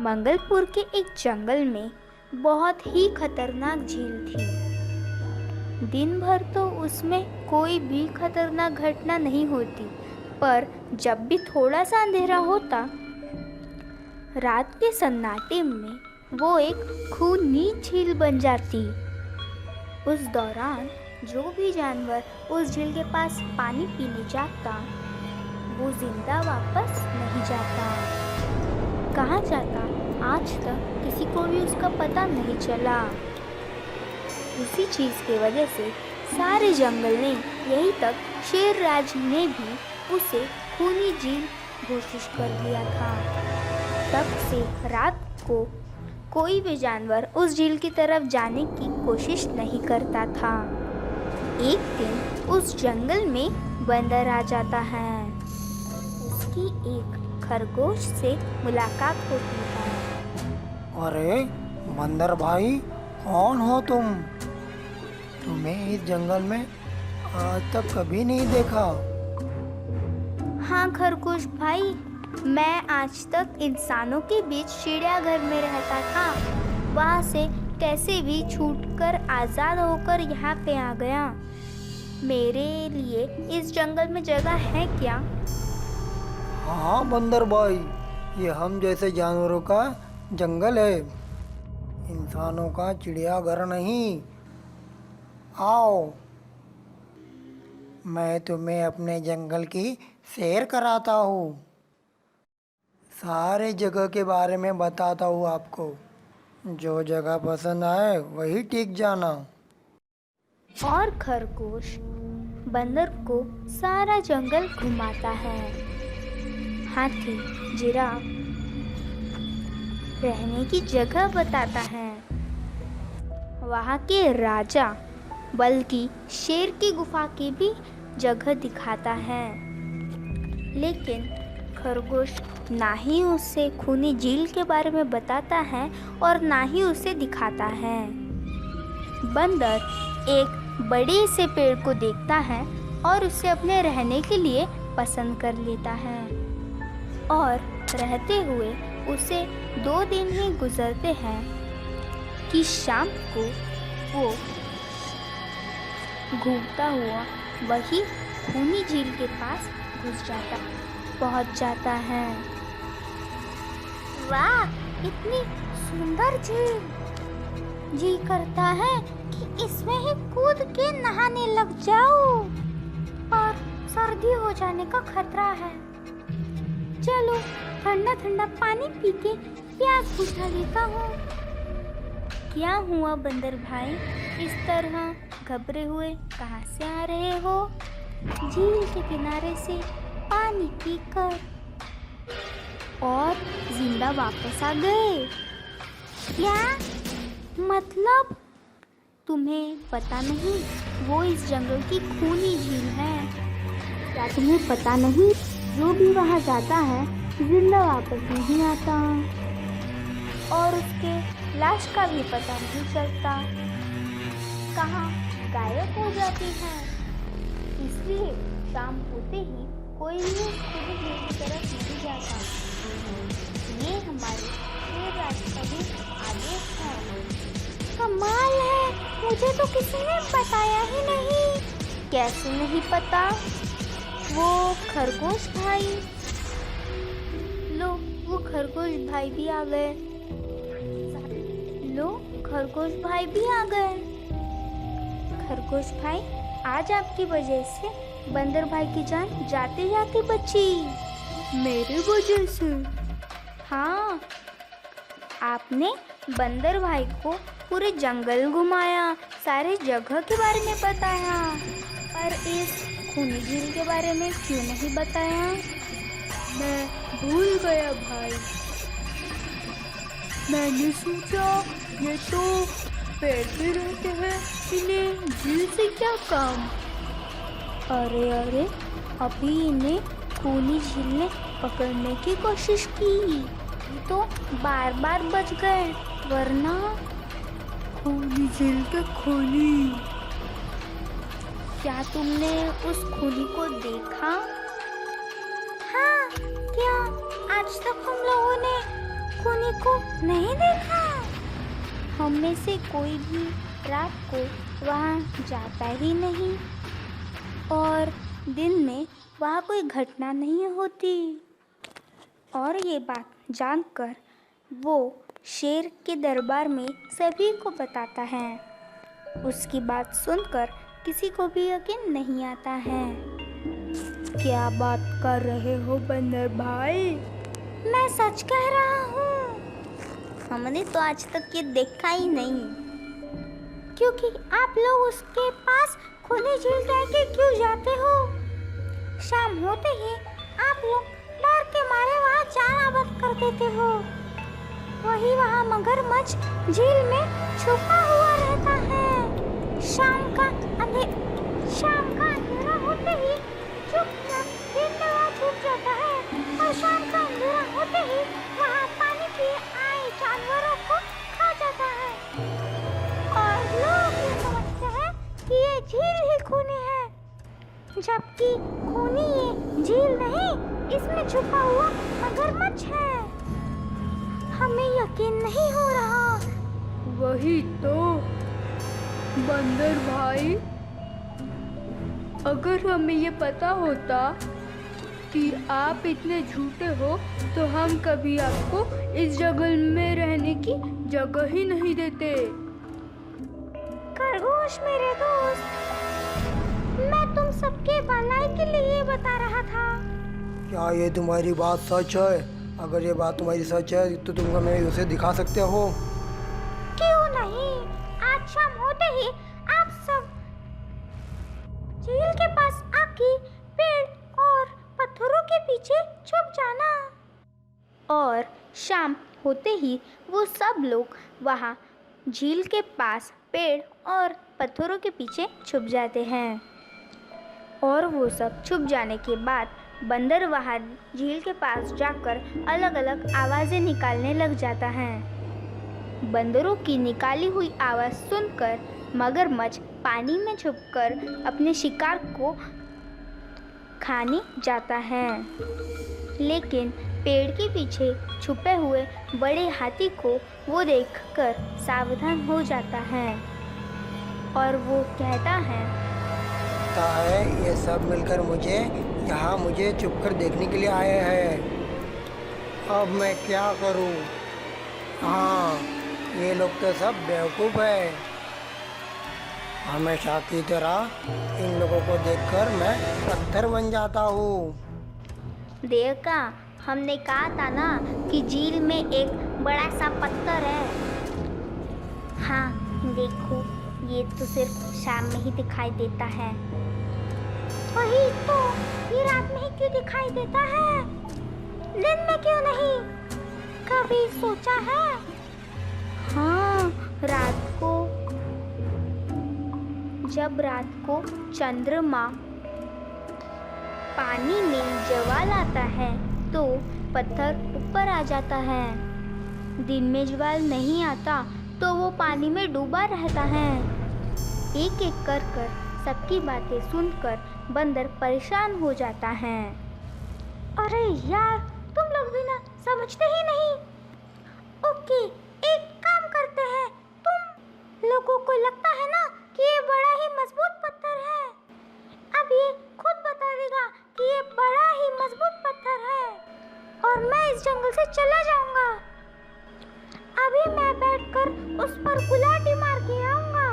मंगलपुर के एक जंगल में बहुत ही खतरनाक झील थी। दिन भर तो उसमें कोई भी खतरनाक घटना नहीं होती, पर जब भी थोड़ा सा अंधेरा होता, रात के सन्नाटे में वो एक खूनी झील बन जाती। उस दौरान जो भी जानवर उस झील के पास पानी पीने जाता, वो जिंदा वापस नहीं जाता। कहाँ जाता आज तक किसी को भी उसका पता नहीं चला। उसी चीज़ की वजह से सारे जंगल ने, यही तक शेरराज ने भी उसे खूनी झील घोषित कर दिया था। तब से रात को कोई भी जानवर उस झील की तरफ जाने की कोशिश नहीं करता था। एक दिन उस जंगल में बंदर आ जाता है। उसकी एक खरगोश से मुलाकात होती है। अरे बंदर भाई, कौन हो तुम? तुम्हें इस जंगल में आज तक कभी नहीं देखा। हाँ खरगोश भाई, मैं आज तक इंसानों के बीच चिड़ियाघर में रहता था। वहाँ से कैसे भी छूटकर आज़ाद होकर यहाँ पे आ गया। मेरे लिए इस जंगल में जगह है क्या? हाँ बंदर भाई, ये हम जैसे जानवरों का जंगल है, इंसानों का चिड़ियाघर नहीं। आओ, मैं तुम्हें अपने जंगल की सैर कराता हूँ। सारे जगह के बारे में बताता हूँ आपको। जो जगह पसंद आए वही टिक जाना। और खरगोश बंदर को सारा जंगल घुमाता है। हाथी, जिराफ रहने की जगह बताता है। वहाँ के राजा बल्कि शेर की गुफा की भी जगह दिखाता है। लेकिन खरगोश ना ही उसे खूनी झील के बारे में बताता है और ना ही उसे दिखाता है। बंदर एक बड़े से पेड़ को देखता है और उसे अपने रहने के लिए पसंद कर लेता है। और रहते हुए उसे 2 दिन ही गुजरते हैं कि शाम को वो घूमता हुआ वही खूनी झील के पास पहुंच जाता है। वाह, इतनी सुंदर झील! जी करता है कि इसमें ही कूद के नहाने लग जाऊं, और सर्दी हो जाने का खतरा है। चलो ठंडा ठंडा पानी पी के प्यास बुझा लेता हूँ। क्या हुआ बंदर भाई, इस तरह घबरे हुए कहाँ से आ रहे हो? झील के किनारे से पानी पीकर और जिंदा वापस आ गए। क्या मतलब? तुम्हें पता नहीं वो इस जंगल की खूनी झील है? क्या तुम्हें पता नहीं जो भी वहाँ जाता है जिंदा वापस नहीं आता, और उसके लाश का भी पता नहीं चलता, कहाँ गायब हो जाती है। इसलिए शाम होते ही कोई भी उस खूनी झील की तरफ नहीं जाता। ये हमारे शेरराज का भी आदेश है। कमाल है, मुझे तो किसी ने बताया ही नहीं। कैसे नहीं पता? वो खरगोश भाई, लो वो खरगोश भाई भी आ गए। लो खरगोश भाई भी आ गए। खरगोश भाई, आज आपकी वजह से बंदर भाई की जान जाते जाते बची। मेरे वजह से? हाँ, आपने बंदर भाई को पूरे जंगल घुमाया, सारे जगह के बारे में बताया, पर इस खूनी झील के बारे में क्यों नहीं बताया? मैं भूल गया भाई। मैंने सोचा ये तो पेड़ पे रहते हैं, इन्हें झील से क्या काम? अरे अरे, अभी इन्हें खूनी झील ने पकड़ने की कोशिश की तो बार बार बच गए, वरना खूनी झील के खूनी। क्या तुमने उस खूनी को देखा? हाँ, क्या आज तक हम लोगों ने खूनी को नहीं देखा। हम में से कोई भी रात को वहाँ जाता ही नहीं और दिन में वहाँ कोई घटना नहीं होती। और ये बात जानकर वो शेर के दरबार में सभी को बताता है। उसकी बात सुनकर किसी को भी यकीन नहीं आता है। क्या बात कर रहे हो बंदर भाई? मैं सच कह रहा हूँ। हमने तो आज तक ये देखा ही नहीं। क्योंकि आप लोग उसके पास खूनी झील कह के क्यों जाते हो? शाम होते ही आप लोग डर के मारे वहाँ जाना बंद कर देते हो। वही वहाँ मगरमच्छ झील में छुपा हुआ रहता है। शाम का अंधेरा होते ही चुपचाप दिन में वहाँ छुप जाता है और शाम का अंधेरा होते ही वहाँ पानी पिए आए जानवरों को खा जाता है। और लोग ये समझते हैं कि ये झील ही खूनी है, जबकि खूनी ये झील नहीं, इसमें छुपा हुआ मगरमच्छ है। हमें यकीन नहीं हो रहा। वही तो बंदर भाई, अगर हमें ये पता होता कि आप इतने झूठे हो तो हम कभी आपको इस जंगल में रहने की जगह ही नहीं देते। खरगोश मेरे दोस्त, मैं तुम सबके भलाई के लिए बता रहा था। क्या ये तुम्हारी बात सच है? अगर ये बात तुम्हारी सच है तो तुम हमें उसे दिखा सकते हो। क्यों नहीं? आज शाम होते ही आप सब झील के पास आके पेड़ और पत्थरों के पीछे छुप जाना। और शाम होते ही वो सब लोग वहाँ झील के पास पेड़ और पत्थरों के पीछे छुप जाते हैं। और वो सब छुप जाने के बाद बंदर वहाँ झील के पास जाकर अलग अलग आवाज़ें निकालने लग जाता है। बंदरों की निकाली हुई आवाज़ सुनकर मगरमच्छ पानी में छुपकर अपने शिकार को खाने जाता है। लेकिन पेड़ के पीछे छुपे हुए बड़े हाथी को वो देखकर सावधान हो जाता है और वो कहता है, ये सब मिलकर मुझे छुपकर देखने के लिए आए हैं। अब मैं क्या करूं? हाँ, ये लोग तो सब बेवकूफ़ है। हमेशा की तरह इन लोगों को देखकर मैं पत्थर बन जाता हूँ। देखा, हमने कहा था ना कि झील में एक बड़ा सा पत्थर है। हाँ देखो, ये तो सिर्फ शाम में ही दिखाई देता है। वही तो, ये रात में ही क्यों दिखाई देता है? दिन में क्यों नहीं? कभी सोचा है? हाँ, जब रात को चंद्रमा पानी में ज्वाल आता है तो पत्थर ऊपर आ जाता है। दिन में ज्वाल नहीं आता तो वो पानी में डूबा रहता है। एक एक कर सबकी बातें सुनकर बंदर परेशान हो जाता है। अरे यार, तुम लोग भी ना समझते ही नहीं। ओके, एक काम करते हैं। तुम लोगों को लगता है ना कि ये बड़ा ही मजबूत पत्थर है। अब ये खुद बता देगा कि ये बड़ा ही मजबूत पत्थर है और मैं इस जंगल से चला जाऊंगा। अभी मैं बैठकर उस पर गुलाटी मार के आऊंगा।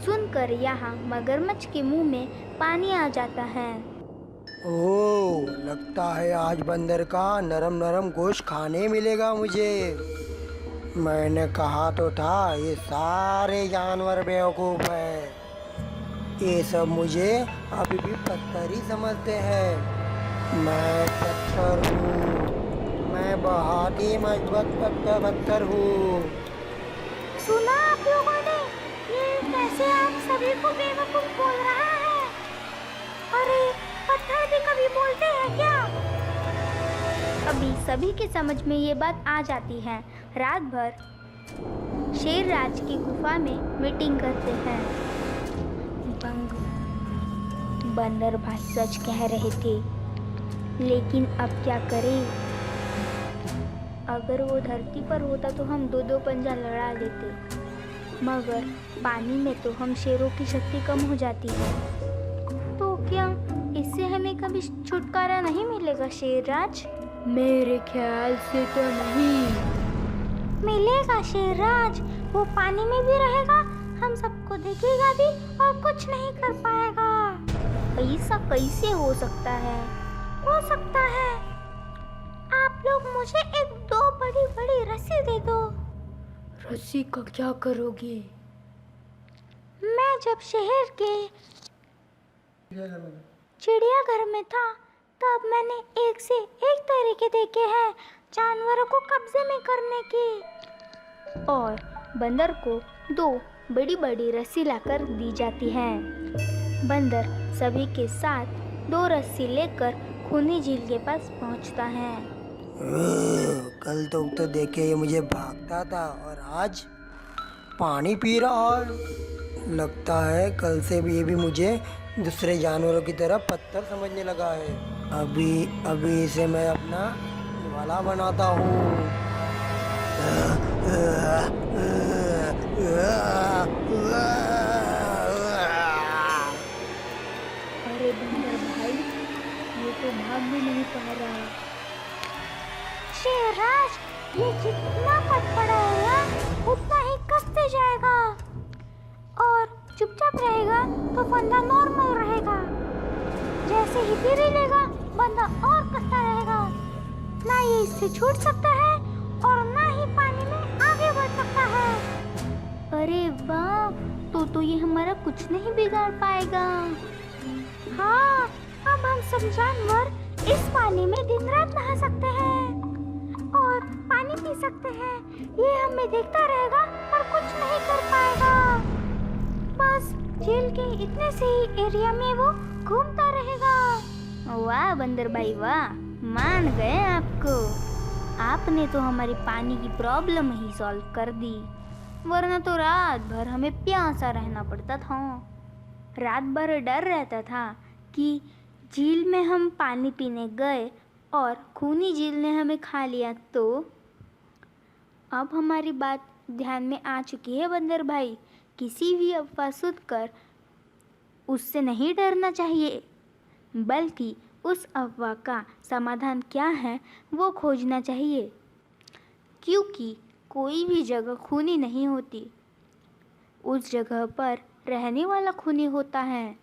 सुनकर यहाँ मगरमच्छ के मुंह में पानी आ जाता है। ओह, लगता है आज बंदर का नरम नरम गोश्त खाने मिलेगा मुझे। मैंने कहा तो था, ये सारे जानवर बेवकूफ़ हैं। ये सब मुझे अभी भी पत्थर ही समझते हैं। मैं पत्थर हूँ, मैं बहुत ही मजबूत पत्थर हूँ। सुना आप लोगों ने? ये कैसे आप सभी को बेवकूफ बोल रहा है? अरे, पत्थर भी कभी बोलते हैं क्या? अभी सभी के समझ में ये बात आ जाती है। रात भर शेर राज की गुफा में मीटिंग करते हैं। बंदर भाई सच कह रहे थे, लेकिन अब क्या करें? अगर वो धरती पर होता तो हम दो दो पंजा लड़ा लेते, मगर पानी में तो हम शेरों की शक्ति कम हो जाती है। तो क्या इससे हमें कभी छुटकारा नहीं मिलेगा शेरराज? मेरे ख्याल से तो नहीं। मिलेगा शेरराज, वो पानी में भी रहेगा, हम सबको देखेगा भी और कुछ नहीं कर पाएगा। ऐसा कैसे हो सकता है? हो सकता है। आप लोग मुझे एक दो बड़ी बड़ी रस्सी दे दो। रस्सी का क्या करोगे? मैं जब शहर के चिड़ियाघर में था तब मैंने एक से एक तरीके देखे हैं जानवरों को कब्जे में करने के। और बंदर को दो बड़ी बड़ी रस्सी लाकर दी जाती है। बंदर सभी के साथ दो रस्सी लेकर खूनी झील के पास पहुंचता है। कल तो देखे ये मुझे भागता था और आज पानी पी रहा है। लगता है कल से भी ये भी मुझे दूसरे जानवरों की तरह पत्थर समझने लगा है। अभी इसे मैं अपना वाला बनाता हूँ। अरे बंदर भाई, ये तो भाग भी नहीं पा रहा है। शेरराज, ये जितना कट पड़ेगा उतना ही कसते जाएगा और चुपचाप रहेगा तो बंदा नॉर्मल रहेगा। जैसे ही फिर लेगा बंदा और कसता रहेगा। ना ये इससे छूट सकता है और ना ही पानी में आगे बढ़ सकता है। अरे वाह, तो ये हमारा कुछ नहीं बिगाड़ पाएगा। हाँ, अब हम सब जानवर इस पानी में दिन रात नहा सकते हैं और पानी पी सकते हैं। ये हमें देखता रहेगा पर कुछ नहीं कर पाएगा। बस झील के इतने से ही एरिया में वो घूमता रहेगा। वाह बंदर भाई वाह, मान गए आपको। आपने तो हमारी पानी की प्रॉब्लम ही सॉल्व कर दी, वरना तो रात भर हमें प्यासा रहना पड़ता था। रात भर डर रहता था कि झील में हम पानी पीने गए और खूनी झील ने हमें खा लिया तो। अब हमारी बात ध्यान में आ चुकी है बंदर भाई। किसी भी अफवाह सुनकर उससे नहीं डरना चाहिए, बल्कि उस अफवाह का समाधान क्या है वो खोजना चाहिए। क्योंकि कोई भी जगह खूनी नहीं होती, उस जगह पर रहने वाला खूनी होता है।